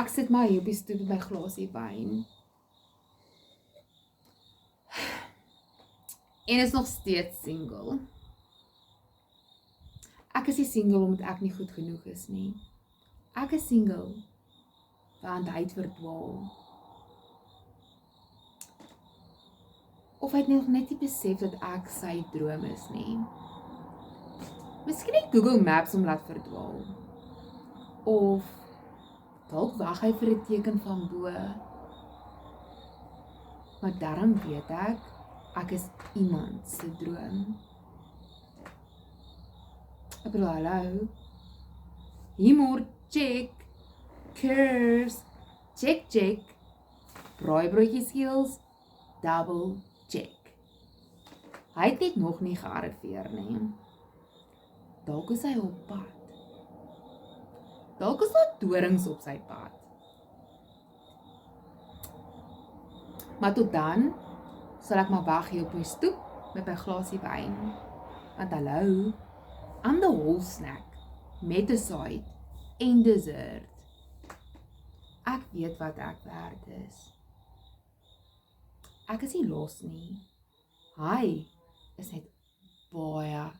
Ek sit maar hier op die stoep met my glasie wyn. En is nog steeds single. Ek is nie single omdat ek nie goed genoeg is nie. Ek is single want hy het verdwaal. Of hy het nog net nie besef dat ek sy droom is nie. Miskien het Google Maps hom laat verdwaal. Of dalk wag hy vir 'n teken van bo. Maar daarom weet ek is iemand se droom. Ek bedoel, hallo. Humor, check. Curves, check, check. Braaibroodjie skills, double check. Hy het net nog nie gearriveer nie. Dalk is hy op pad. Dalk is daar dorings op sy pad. Maar tot dan sal ek maar wag hier op my stoep met my glasie wyn. Want hallo, I'm the whole snack met 'n side en dessert. Ek weet wat ek werd is. Ek is nie los nie. Hy is net baie